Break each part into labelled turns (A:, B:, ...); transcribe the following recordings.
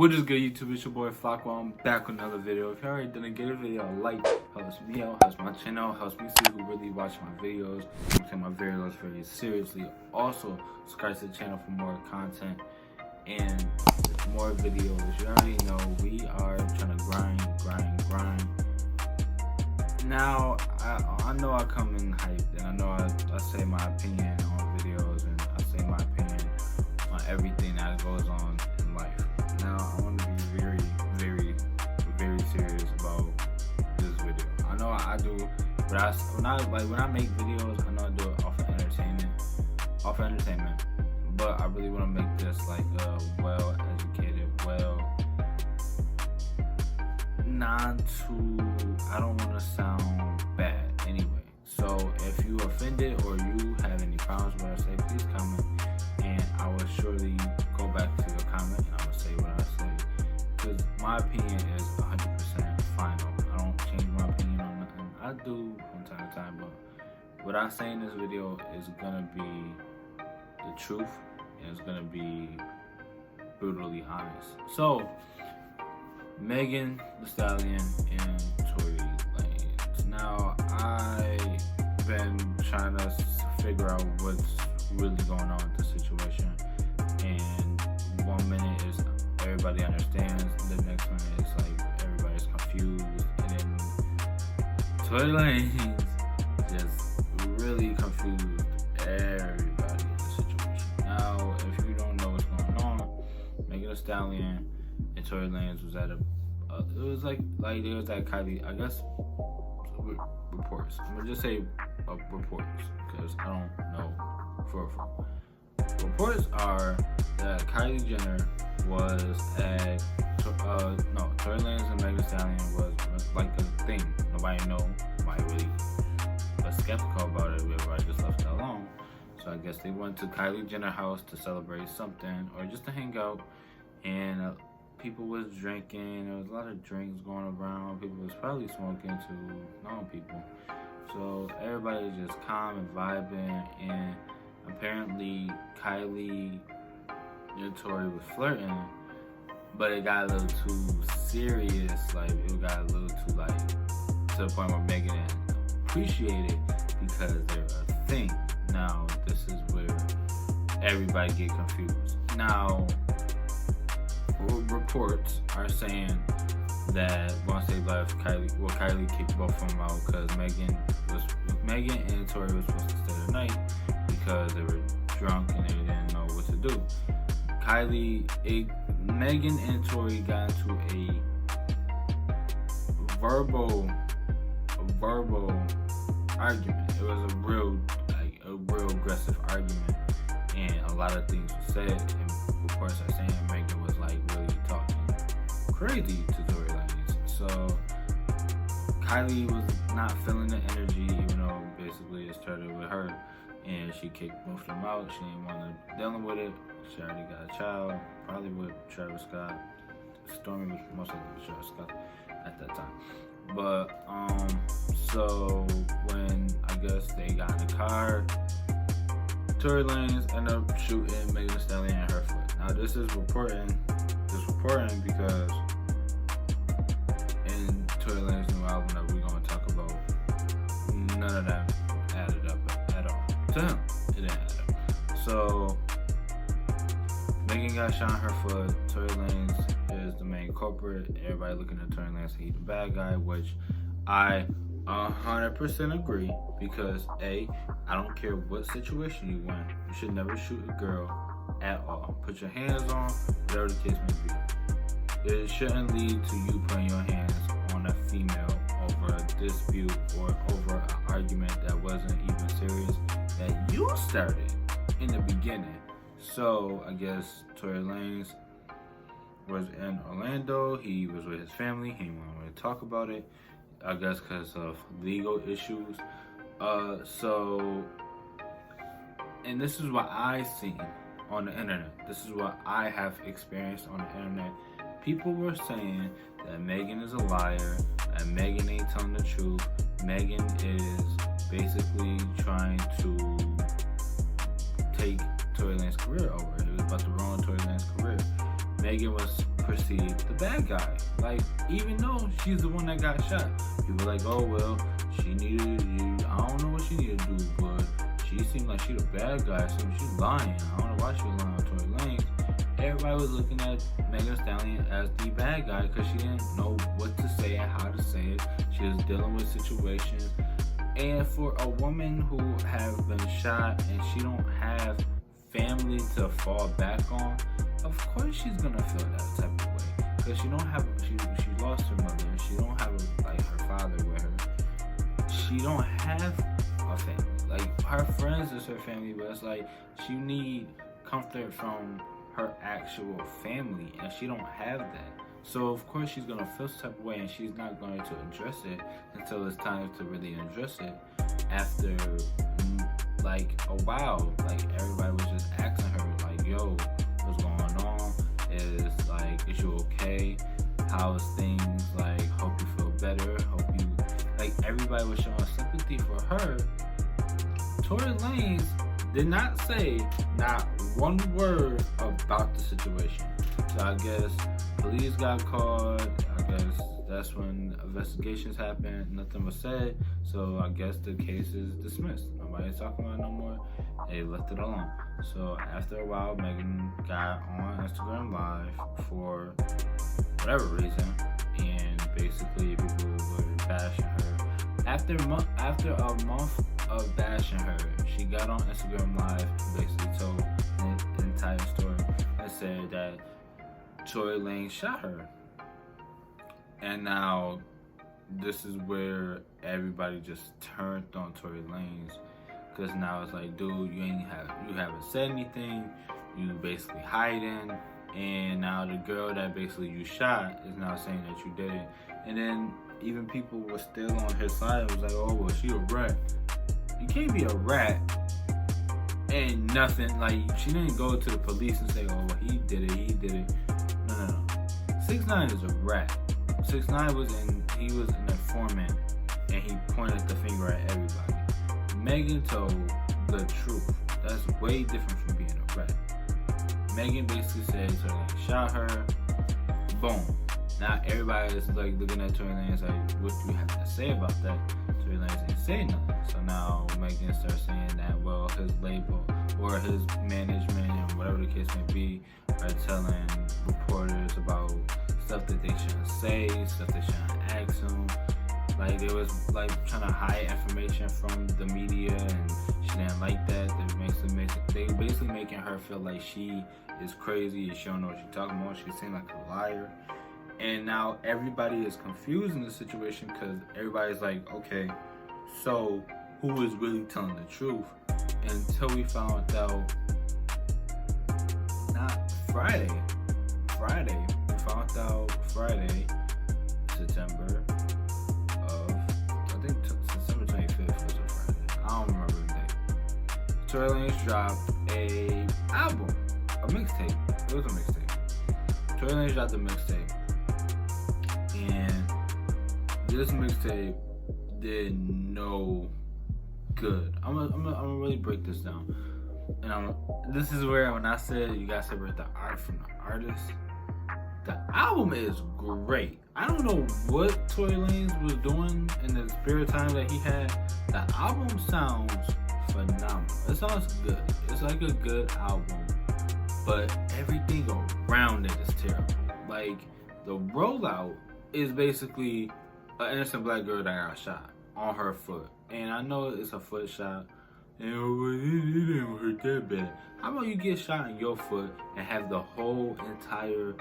A: What is good, YouTube? It's your boy Flocko. I'm back with another video. If you already didn't get a video, a like helps me out, helps my channel, helps me see who really watch my videos. I take my videos very seriously. Also, subscribe to the channel for more content and more videos. You already know we are trying to grind. Now, I know I come in hyped, and I know I say my opinion on videos, and I say my opinion on everything that goes on in life. Now, I want to be very serious about this video. I know I do, but when I make videos, I know I do it off of entertainment. But I really want to make this like a well-educated, I don't want to sound bad anyway. So if you offended or you have any problems with what I say, please comment, and I will surely go back to your comment and I will say what I say. Because my opinion is 100% final. I don't change my opinion on nothing. I do from time to time, but what I say in this video is gonna be the truth, and it's gonna be brutally honest. So, Megan Thee Stallion and Tory Lanez. Now, I've been trying to figure out what's really going on with the situation, and 1 minute is everybody understands, the next one is like everybody's confused, and then Tory Lanez just really confused everybody in the situation. Now, if you don't know what's going on, Megan Thee Stallion and Tory Lanez was at it was like they was at Kylie, I guess, reports. I'm gonna just say reports because I don't know for a fact. Reports are that Kylie Jenner was at Tory Lanez and Megan Thee Stallion was like a thing. Nobody really was skeptical about it. Everybody just left it alone. So I guess they went to Kylie Jenner's house to celebrate something or just to hang out, and people was drinking. There was a lot of drinks going around. People was probably smoking to known people. So everybody was just calm and vibing, and apparently Kylie and Tory was flirting, but it got a little too serious. Like, it got a little too, like, to the point where Megan didn't appreciate it because they're a thing. Now, this is where everybody get confused. Now, reports are saying that once they left, Kylie kicked both of them out because Megan and Tory were supposed to stay the night because they were drunk and they didn't know what to do. Megan and Tory got into a verbal argument. It was a real aggressive argument, and a lot of things were said, and reports are saying Megan was like really talking crazy to Tory Lanez. So Kylie was not feeling the energy, even though basically it started with her, and she kicked both of them out. She didn't want to deal with it. She already got a child, probably with Travis Scott. Stormy was most likely with Travis Scott at that time. But so when I guess they got in the car, Tory Lanez ended up shooting Megan Thee Stallion in her foot. Now this is reporting because in Tory Lanez's new album that we're gonna talk about, none of that added up at all. To him, it didn't add up. So Megan got shot in her foot. Tory Lanez is the main culprit. Everybody looking at Tory Lanez, he's the bad guy, which I 100% agree, because I don't care what situation you in, you should never shoot a girl at all. Put your hands on, whatever the case may be. It shouldn't lead to you putting your hands on a female over a dispute or over an argument that wasn't even serious, that you started in the beginning. So I guess Tory Lanez was in Orlando. He was with his family. He didn't want to talk about it, I guess because of legal issues. And this is what I seen on the internet. This is what I have experienced on the internet. People were saying that Megan is a liar, and Megan ain't telling the truth. Megan is basically trying to take Tory Lanez's career over. It was about to ruin Tory Lanez's career. Megan was perceived the bad guy. Like, even though she's the one that got shot, people like, oh well, she needed you. I don't know what she needed to do, but she seemed like she the bad guy, so she's lying. I don't know why she was lying on Tory Lanez. Everybody was looking at Megan Thee Stallion as the bad guy because she didn't know what to say and how to say it. She was dealing with situations. And for a woman who have been shot and she don't have family to fall back on, of course she's gonna feel that type of way. Because she don't have, she lost her mother. She don't have like her father with her. She don't have a family. Like, her friends is her family, but it's like she need comfort from her actual family, and she don't have that. So of course she's gonna feel some type of way, and she's not going to address it until it's time to really address it. After like a while, like everybody was just asking her, like, "Yo, what's going on? Is you okay? How's things? Like, hope you feel better. Hope you." Like, everybody was showing sympathy for her. Tory Lanez did not say not one word about the situation. So I guess police got called. I guess that's when investigations happened. Nothing was said. So I guess the case is dismissed. Nobody's talking about it no more. They left it alone. So after a while, Megan got on Instagram Live for whatever reason, and basically people were bashing her. After a month of bashing her, she got on Instagram Live and basically told the entire story and said that Tory Lanez shot her. And now this is where everybody just turned on Tory Lanez, because now it's like, dude, you haven't said anything, you basically hiding, and now the girl that basically you shot is now saying that you did it. And then even people were still on his side. It was like, oh well, she a rat. You can't be a rat and nothing. Like, she didn't go to the police and say, oh well, he did it. No. 6ix9ine is a rat. 6ix9ine he was an informant, and he pointed the finger at everybody. Megan told the truth. That's way different from being a rat. Megan basically said Tory Lanez shot her. Boom. Now everybody is like looking at Tory Lanez like, what do you have to say about that? Tory Lanez ain't saying nothing. So now Megan starts saying that, well, his label or his management and whatever the case may be are telling reporters about stuff that they shouldn't say, stuff they shouldn't ask them. Like, it was like trying to hide information from the media, and she didn't like that. They basically making her feel like she is crazy and she don't know what she's talking about. She seemed like a liar. And now everybody is confused in the situation because everybody's like, okay, so who is really telling the truth? Until we found out, not Friday. We found out Friday, September of, I think September 25th was a Friday. I don't remember the date. Tory Lanez dropped a album, a mixtape. It was a mixtape. Tory Lanez dropped a mixtape. And this mixtape did no good. I'm gonna really break this down. And this is where, when I said you gotta separate the art from the artist, the album is great. I don't know what Tory Lanez was doing in the spare time that he had. The album sounds phenomenal. It sounds good. It's like a good album, but everything around it is terrible. Like, the rollout is basically an innocent black girl that got shot on her foot. And I know it's a foot shot, and it didn't hurt that bad. How about you get shot in your foot and have the whole entire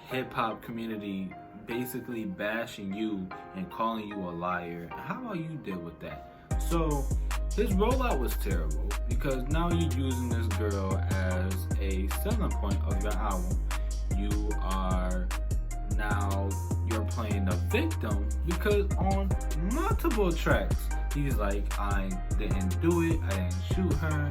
A: hip-hop community basically bashing you and calling you a liar? How about you deal with that? So his rollout was terrible, because now you're using this girl as a selling point of your album. You're playing the victim, because on multiple tracks he's like, I didn't do it, I didn't shoot her,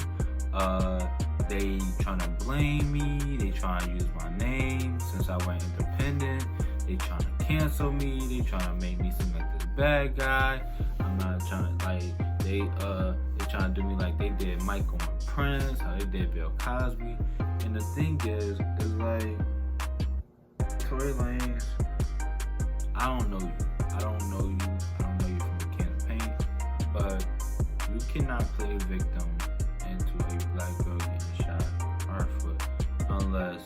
A: they trying to blame me, they trying to use my name since I went independent, they trying to cancel me, they trying to make me seem like this bad guy. I'm not trying to, like, they trying to do me like they did Michael and Prince, how they did Bill Cosby. And the thing is like, Tory Lanez, I don't know you. I don't know you. I don't know you from a can of paint. But you cannot play victim into a black girl getting shot or her foot unless,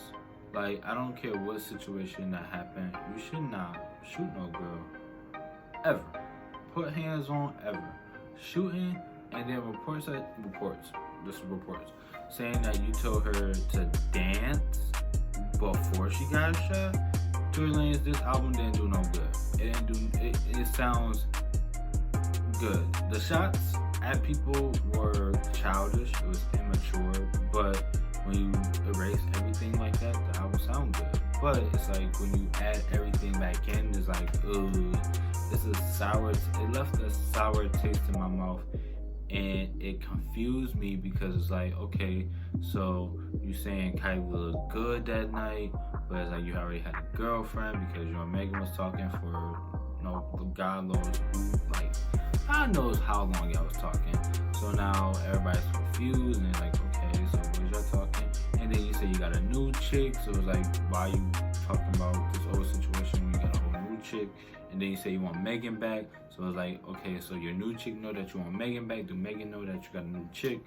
A: like, I don't care what situation that happened. You should not shoot no girl ever. Put hands on ever. Shooting and then reports saying that you told her to dance before she got shot. Tory Lanez, this album didn't do no good. It didn't do. It sounds good. The shots at people were childish. It was immature. But when you erase everything like that, the album sounds good. But it's like when you add everything back in, it's like, ooh, this is sour. It left a sour taste in my mouth. And it confused me because it's like, okay, so you saying Kylie looked good that night, but it's like you already had a girlfriend because you and Megan was talking for, God knows who, like, God knows how long y'all was talking. So now everybody's confused and like, okay, so what y'all talking? And then you say you got a new chick, so it's like, why you talking about this old situation when you got a whole new chick? And then you say you want Megan back. So it's like, okay, so your new chick know that you want Megan back. Do Megan know that you got a new chick?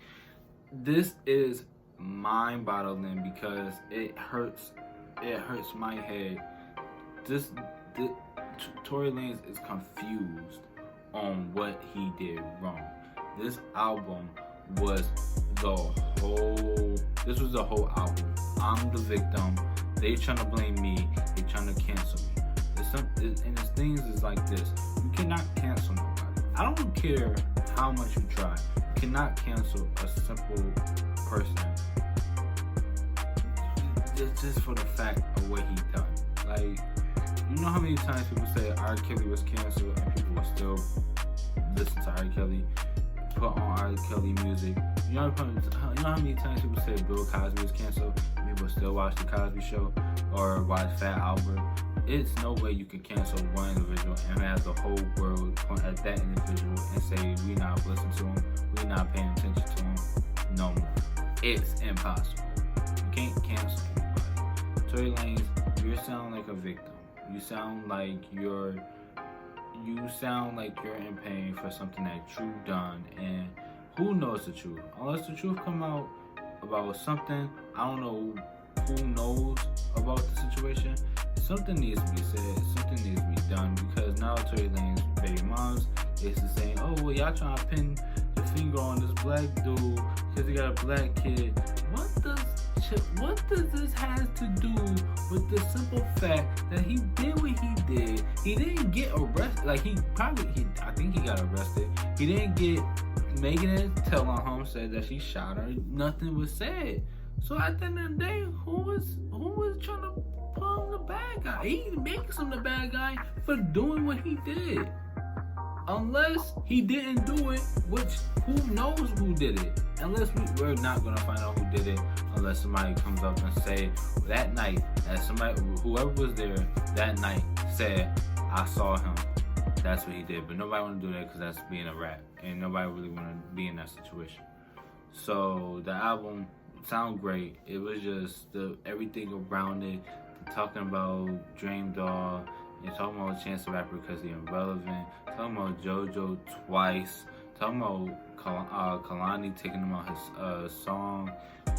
A: This is mind-boggling because it hurts my head. Tory Lanez is confused on what he did wrong. This album was the whole album. I'm the victim. They trying to blame me. They trying to cancel me. And the things is like this. You cannot cancel nobody. I don't care how much you try. You cannot cancel a simple person just for the fact of what he done. Like, you know how many times people say R. Kelly was canceled and people will still listen to R. Kelly, put on R. Kelly music. You know how many times people say Bill Cosby was canceled and people still watch The Cosby Show or watch Fat Albert? It's no way you can cancel one individual and have the whole world point at that individual and say we not listening to him, we not paying attention to him no more. It's impossible. You can't cancel anybody. Tory Lanez, you sound like a victim. You sound like you're in pain for something that you done, and who knows the truth? Unless the truth come out about something, I don't know who knows about the situation. Something needs to be said, something needs to be done, because now Tory Lanez's baby moms is saying, oh, well, y'all trying to pin your finger on this black dude because he got a black kid. What does this have to do with the simple fact that he did what he did? He didn't get arrested. Like, I think he got arrested. He didn't get, Megan tell on him, said that she shot her. Nothing was said. So at the end of the day, who was trying to pull the bad guy? He makes him the bad guy for doing what he did. Unless he didn't do it, which who knows who did it? Unless we're not gonna find out who did it unless somebody comes up and say that night that whoever was there that night said, I saw him. That's what he did. But nobody wanna do that because that's being a rat, and nobody really wanna be in that situation. So the album sound great. It was just everything around it. Talking about Dream Doll, and talking about Chance the Rapper because he's irrelevant. Talking about JoJo twice. Talking about Kalani taking him out his song,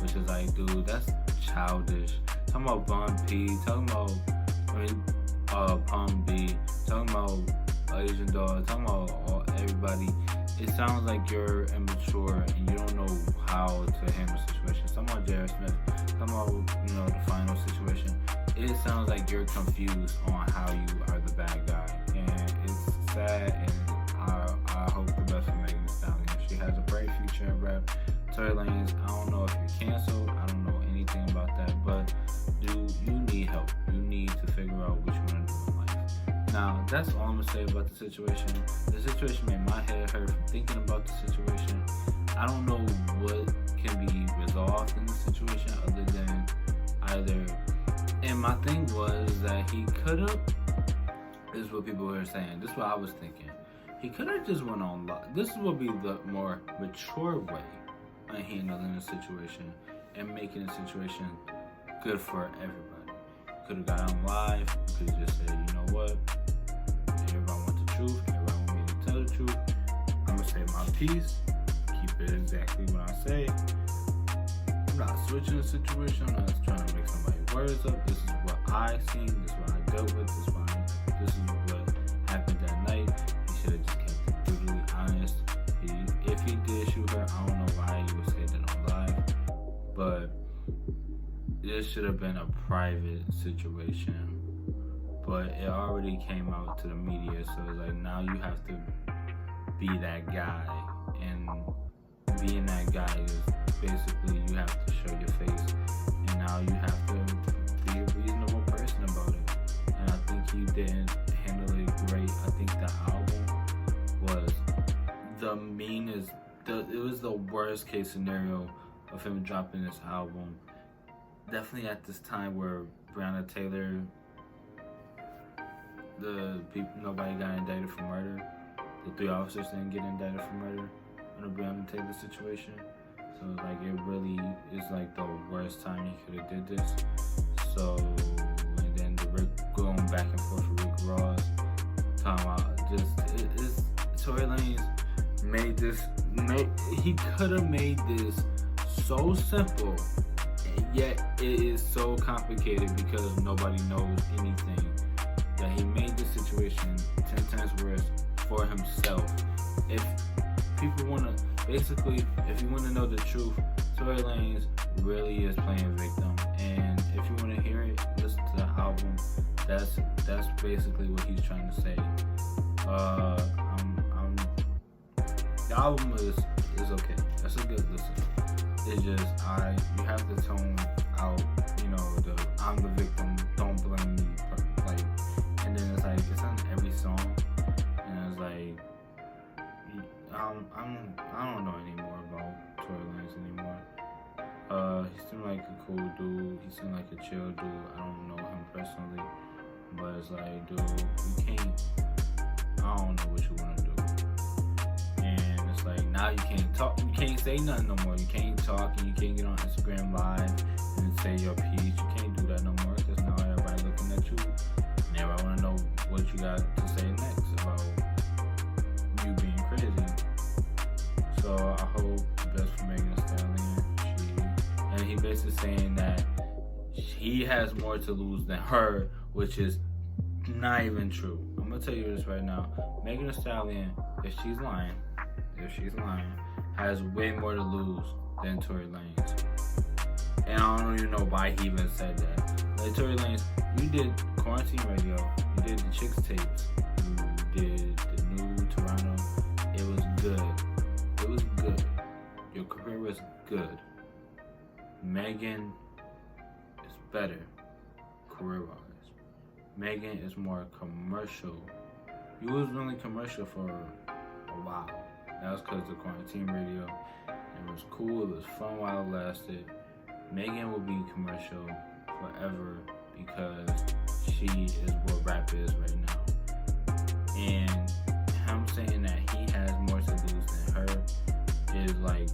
A: which is like, dude, that's childish. Talking about Bun P. Talking about Pum B. Talking about Asian Doll. Talking about everybody. It sounds like you're immature and you don't know how to handle situations. Talking about Jared Smith. Talking about the final situation. It sounds like you're confused on how you are the bad guy, and it's sad. And I hope the best for Megan Thee Stallion. She has a bright future in rap. Tory Lanez, I don't know if you're canceled. I don't know anything about that, but you need help. You need to figure out what you want to do in life. Now, that's all I'm gonna say about the situation. The situation made my head hurt from thinking about the situation. I don't know what can be resolved in the situation other than either. And my thing was that he could have, this is what people were saying, this is what I was thinking. He could have just went on live. This would be the more mature way of handling the situation and making the situation good for everybody. could have got him live. You could have just said, you know what? Everybody wants the truth. Everybody want me to tell the truth. I'm gonna say my piece. Keep it exactly what I say. I'm not switching the situation. I'm not trying to make somebody's words up. This is what I seen. This is what I dealt with. This is what happened that night. He should have just kept it brutally honest. If he did shoot her, I don't know why he would say that on live. But this should have been a private situation. But it already came out to the media, so it's like now you have to be that guy. And being that guy is basically you have to show your face. And now you have to be a reasonable person about it. And I think he didn't handle it great. I think the album was the meanest. It was the worst case scenario of him dropping this album. Definitely at this time where Breonna Taylor, nobody got indicted for murder. The 3 officers didn't get indicted for murder in the Breonna Taylor situation. So like it really is like the worst time he could have did this. So and then going back and forth with Rick Ross, talking about just Tory Lanez made this. He could have made this so simple, and yet it is so complicated because nobody knows anything. That he made the situation 10 times worse for himself. If people want to, basically, if you want to know the truth, Tory Lanez really is playing victim. And if you want to hear it, listen to the album. That's basically what he's trying to say. The album is okay. That's a good listen. It's just you have to tone out, the I'm the victim, don't blame me, like, and then it's like it's on every song, and it's like I don't know anymore about Tory Lanez anymore. He seemed like a cool dude. He seemed like a chill dude. I don't know him personally, but it's like, dude, you can't. I don't know what you want to do. And it's like now you can't talk, you can't say nothing no more. You can't talk and you can't get on Instagram Live and say your piece. You can't do that no more because now everybody looking at you and everybody want to know what you got to say next about you being crazy. So I hope the best for Megan Thee Stallion. And he basically saying that he has more to lose than her, which is not even true. I'm gonna tell you this right now. Megan Thee Stallion, if she's lying, has way more to lose than Tory Lanez. And I don't even know why he even said that. Like, Tory Lanez, you did Quarantine Radio, you did the Chicks tapes, you did the new Toronto. It was good. It was good. Your career was good. Megan is better career-wise. Megan is more commercial. You was really commercial for a while. That was because of Quarantine Radio. It was cool, it was fun while it lasted. Megan will be commercial forever because she is what rap is right now. And him saying that he has more to lose than her is like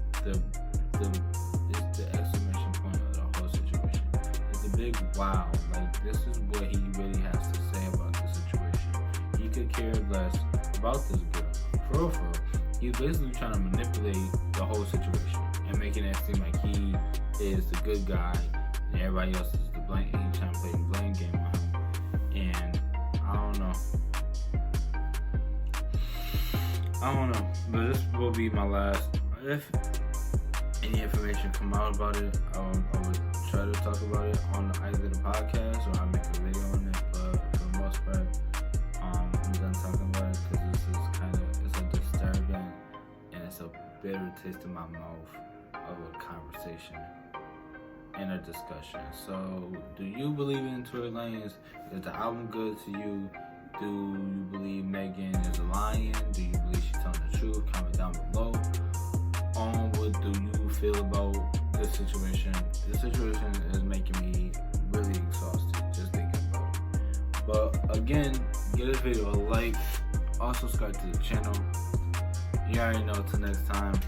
A: it's the exclamation point of the whole situation. It's a big wow. Like, this is what he really has to say about the situation. He could care less about this girl. For real. He's basically trying to manipulate the whole situation and making it seem like he is the good guy and everybody else is the blame. And he's trying to play the blame game on him. And I don't know. But this will be my last. If any information come out about it, I would try to talk about it on either the podcast or I'll make a video on it. But for the most part, I'm done talking about it because this is it's a disturbing and it's a bitter taste in my mouth of a conversation and a discussion. So, do you believe in Tory Lanez? Is the album good to you? Do you believe Megan is lying? Do you believe she's telling the truth? Comment down below. What do you feel about this situation? This situation is making me really exhausted just thinking about it. But again, give this video a like. Also subscribe to the channel. You already know. Till next time.